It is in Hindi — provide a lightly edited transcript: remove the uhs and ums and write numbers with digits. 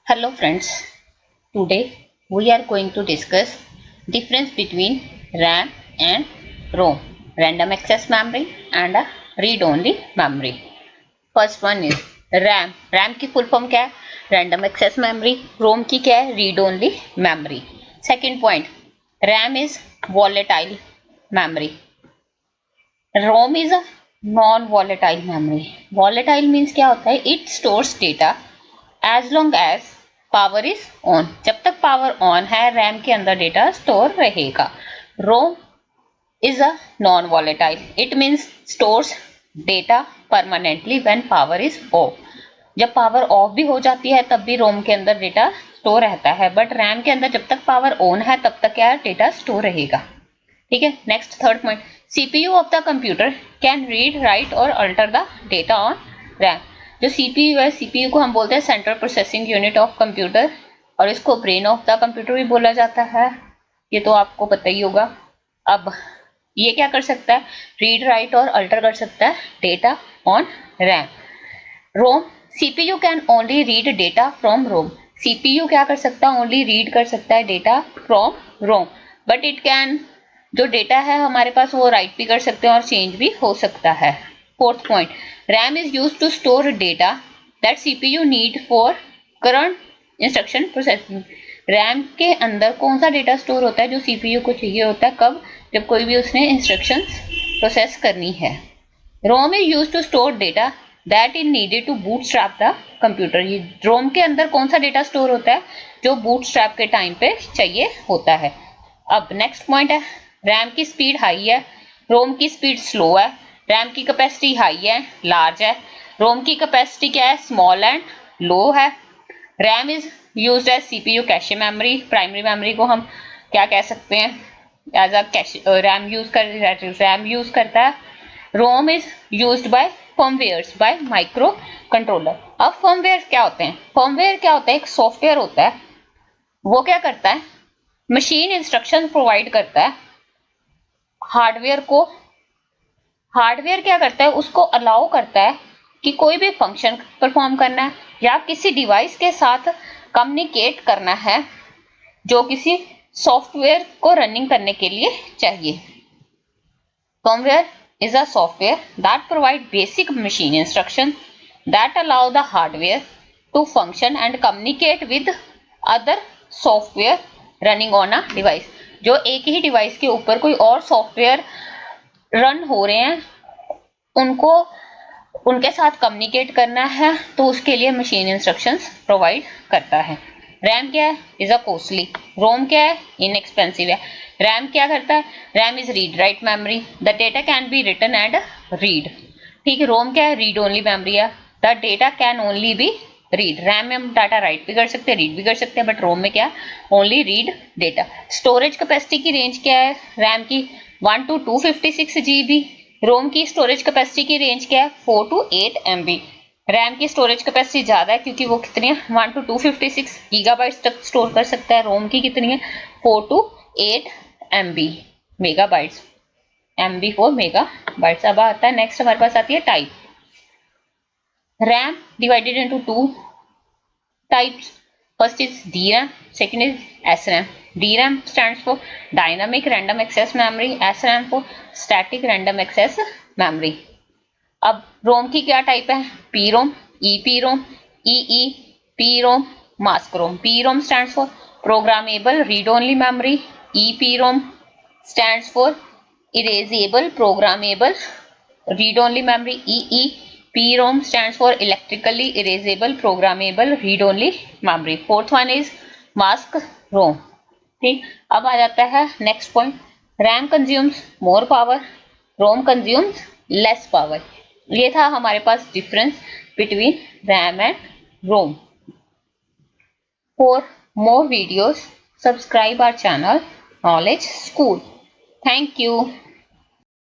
Hello friends, today we are going to discuss difference between RAM and ROM, random access memory and a read-only memory. First one is RAM. RAM की full form क्या है? Random access memory. ROM की क्या है? Read-only memory. Second point, RAM is volatile memory. ROM is a non-volatile memory. Volatile means क्या होता है? It stores data as long as power is on. जब तक पावर ऑन है रैम के अंदर डेटा स्टोर रहेगा. ROM is a non volatile. It means stores data permanently when power is off. जब पावर ऑफ भी हो जाती है तब भी रोम के अंदर डेटा स्टोर रहता है, बट रैम के अंदर जब तक पावर ऑन है तब तक क्या डेटा स्टोर रहेगा. ठीक है. Next third point, CPU of the computer can read write और alter the data on RAM. जो सीपीयू है, सीपीयू को हम बोलते हैं central processing unit of computer, और इसको ब्रेन ऑफ द कंप्यूटर भी बोला जाता है. ये तो आपको पता ही होगा. अब ये क्या कर सकता है? रीड राइट और अल्टर कर सकता है data on RAM. ROM, CPU can only read data from ROM. CPU क्या कर सकता है? ओनली रीड कर सकता है data from ROM, but it can, जो डेटा है हमारे पास वो राइट भी कर सकते हैं और चेंज भी हो सकता है. Fourth point, RAM is used to store data that CPU need for current instruction processing. RAM के अंदर कौन सा डेटा स्टोर होता है जो CPU को चाहिए होता है? कब? जब कोई भी उसने इंस्ट्रक्शंस प्रोसेस करनी है. ROM is used to store data that is needed to bootstrap the computer. ये ROM के अंदर कौन सा डेटा स्टोर होता है जो bootstrap के टाइम पे चाहिए होता है. अब नेक्स्ट पॉइंट है, रैम की स्पीड हाई है, रोम की स्पीड स्लो है. रैम की कैपेसिटी हाई है, लार्ज है. रोम की कैपेसिटी क्या है? स्मॉल एंड लो है. RAM is used as CPU cache memory. Primary memory को हम क्या कह सकते हैं? As a cache. RAM use करता है. ROM is used by firmwares, by micro controller. अब फर्मवेयर क्या होते हैं? फर्मवेयर क्या होता है? एक सॉफ्टवेयर होता है. वो क्या करता है? मशीन इंस्ट्रक्शन प्रोवाइड करता है हार्डवेयर को. हार्डवेयर क्या करता है? उसको अलाउ करता है कि कोई भी फंक्शन परफॉर्म करना है या किसी डिवाइस के साथ कम्युनिकेट करना है जो किसी सॉफ्टवेयर को रनिंग करने के लिए चाहिए. Firmware is a software that provide basic machine instruction that allow the hardware to function and communicate with other software running on a device. जो एक ही डिवाइस के ऊपर कोई और सॉफ्टवेयर रन हो रहे हैं उनको उनके साथ कम्युनिकेट करना है तो उसके लिए मशीन इंस्ट्रक्शंस प्रोवाइड करता है. रैम क्या है? Is a costly. रोम क्या है? इनएक्सपेंसिव है. रैम क्या करता है? RAM is read write memory. The data can be written and read. ठीक है. रोम क्या है? रीड ओनली मेमोरी है. The data can only be read. RAM में हम डाटा राइट भी कर सकते हैं, रीड भी कर सकते हैं, बट रोम में क्या? Only read data. Storage capacity की रेंज क्या है रैम की? 1 to 256 GB. रोम की स्टोरेज कैपेसिटी की रेंज क्या है? 4 to 8 MB. रैम की स्टोरेज कैपेसिटी ज्यादा है क्योंकि वो कितनी है? 1 to 256 गीगाबाइट्स तक स्टोर कर सकता है. रोम की कितनी है? 4 to 8 MB megabytes. MB for megabytes. अब आता है नेक्स्ट, हमारे पास आती है type. RAM divided into two types. First is DRAM, second is SRAM. DRAM stands for Dynamic Random Access Memory, SRAM for Static Random Access Memory. अब रोम की क्या टाइप है? PROM, EPROM, EE, PROM, MASC-ROM. PROM stands for Programmable Read-Only Memory. EPROM stands for Erasable Programmable Read-Only Memory. EEPROM stands for Electrically Erasable Programmable Read-Only Memory. Fourth one is MASC-ROM. ठीक. अब आ जाता है next point, RAM consumes more power, ROM consumes less power. ये था हमारे पास difference between RAM and ROM. For more videos subscribe our channel Knowledge School. Thank you.